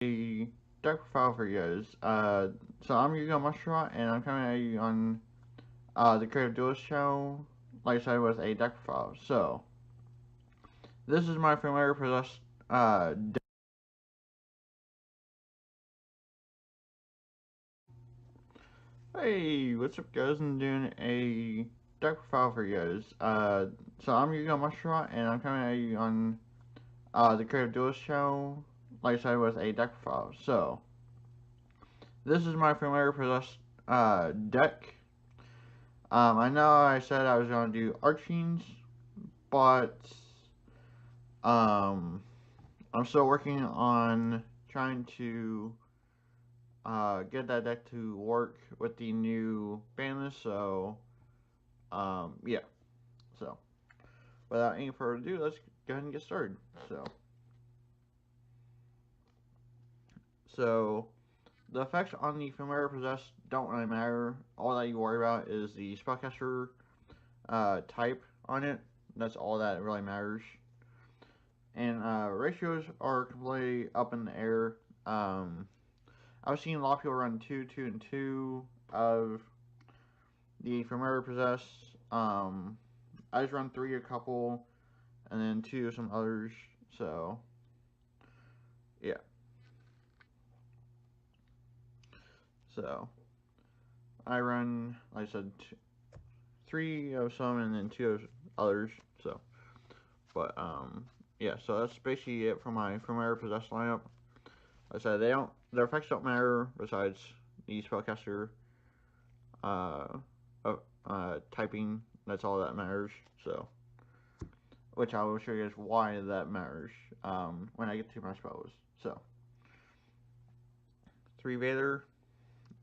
A deck profile for you guys. So I'm Yugioh Monstershot, and I'm coming at you on the Creative Duelist channel, like I said, with a deck profile. So this is my familiar possessed deck. Hey, what's up, guys? I'm doing a deck profile for you guys. So I'm Yugioh Monstershot, and I'm coming at you on the Creative Duelist channel, like I said, with a deck profile. So this is my familiar possessed deck. I know I said I was going to do Archfiends, but um, I'm still working on trying to get that deck to work with the new ban list. So, yeah. So, without any further ado, let's go ahead and get started. So the effects on the familiar possessed don't really matter. All that you worry about is the spellcaster type on it. That's all that really matters. And ratios are completely up in the air. I've seen a lot of people run 2, 2, and 2 of the familiar possessed. I just run 3 a couple, and then 2 of some others. So yeah. So I run, like I said, 3 of some, and then 2 of others. So, but yeah. So that's basically it for my familiar possessed lineup. Like I said, their effects don't matter besides the spellcaster typing. That's all that matters. So, which I will show you guys why that matters when I get to my spells. So, 3 Vader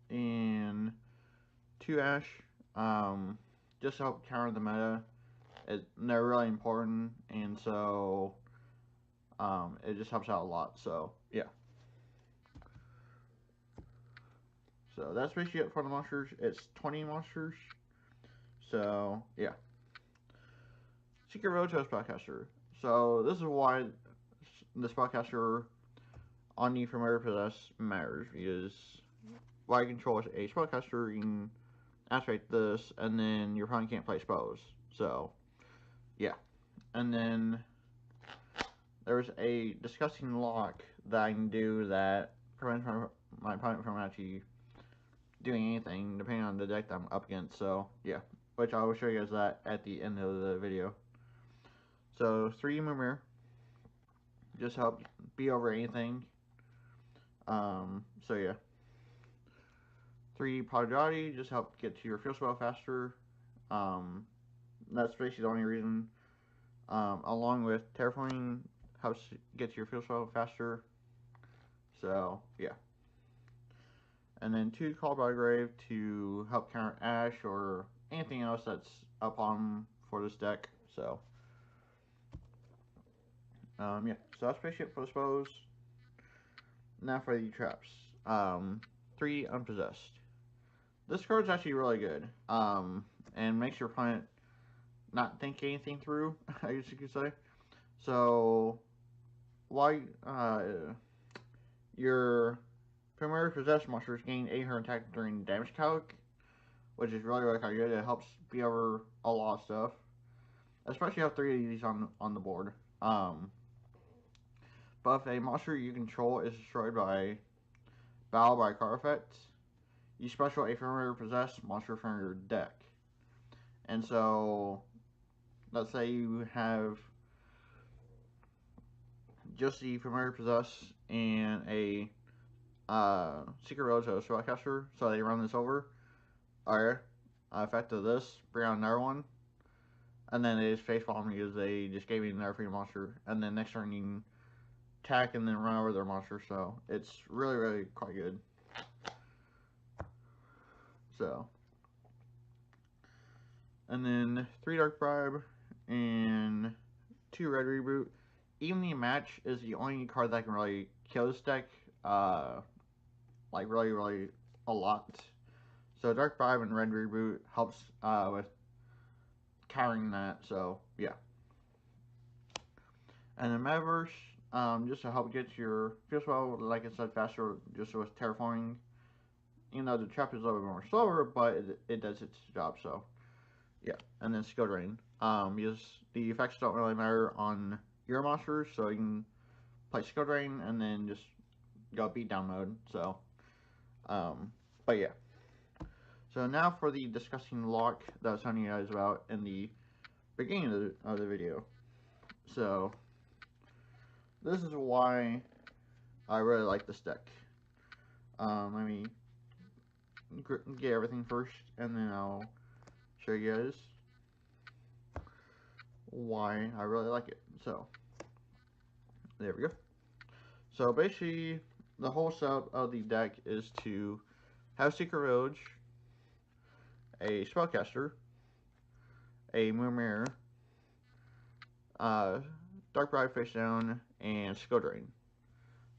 and 2 Ash, just to help counter the meta. They're really important, and so it just helps out a lot. So, yeah. So that's basically it for the monsters. It's 20 monsters. So, yeah. Secret Road to a Spellcaster. So, this is why the Spellcaster on the familiar possess matters. Because while you control a Spellcaster, you can activate this, and then your opponent can't play spells. So, yeah. And then there's a disgusting lock that I can do that prevents my opponent from actually doing anything, depending on the deck that I'm up against. So, yeah. Which I will show you guys that at the end of the video. So, 3 Mimir just help be over anything. So yeah. 3 Prodigy just help get to your field spell faster. That's basically the only reason. Along with Terraforming helps get to your field spell faster. So yeah. And then 2 Called by Grave to help counter Ash or anything else that's up on for this deck. So yeah. So that's basically it for the spells. Now for the traps. 3 Unpossessed. This card's actually really good. And makes your opponent not think anything through, I guess you could say. So, why your primary possessed monsters gain 800 attack during damage calc, which is really, really kind of good. It helps be over a lot of stuff, especially have 3 of these on the board. But if a monster you control is destroyed by battle by card effect, you special a familiar possessed monster from your deck. And so, let's say you have just the familiar possess and a secret road to a spellcaster, so they run this over. Alright, effect of this, bring out another one, and then they just face bomb because they just gave me another free monster, and then next turn you can attack and then run over their monster, so it's really, really quite good. So, and then 3 Dark Bribe and 2 Red Reboot. Evening Match is the only card that can really kill this deck, like really, really a lot. So Dark Bribe and Red Reboot helps with countering that, so yeah. And then Metaverse, just to help get your field spell, like I said, faster, just with terraforming. You know, the trap is a little bit more slower, but it does its job. So yeah, and then skill drain. Because the effects don't really matter on your monsters, so you can play skill drain and then just go beatdown mode. So, but yeah. So now for the disgusting lock that I was telling you guys about in the beginning of the video. So this is why I really like this deck. Let me get everything first, and then I'll show you guys why I really like it. So there we go. So basically, the whole setup of the deck is to have Secret Roach, a Spellcaster, a Moon Mirror, Dark Bride face down, and Skill Drain.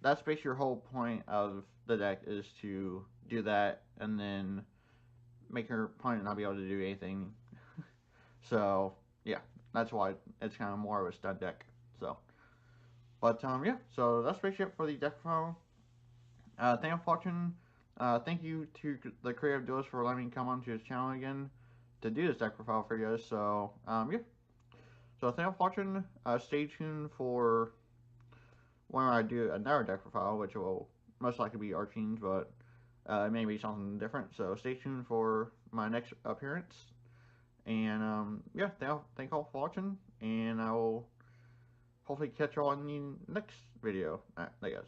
That's basically your whole point of the deck, is to do that and then make your opponent not be able to do anything. So yeah, that's why it's kind of more of a stud deck. So, but yeah, so that's basically it for the deck profile. Thank you for watching. Thank you to the creative Duelist for letting me come onto his channel again to do this deck profile for you guys. So yeah. So thank you for watching. Stay tuned for when I do another deck profile, which will most likely be Archenes, but it may be something different. So stay tuned for my next appearance. And yeah, thank you all for watching, and I will hopefully catch you all in the next video. Alright, guys.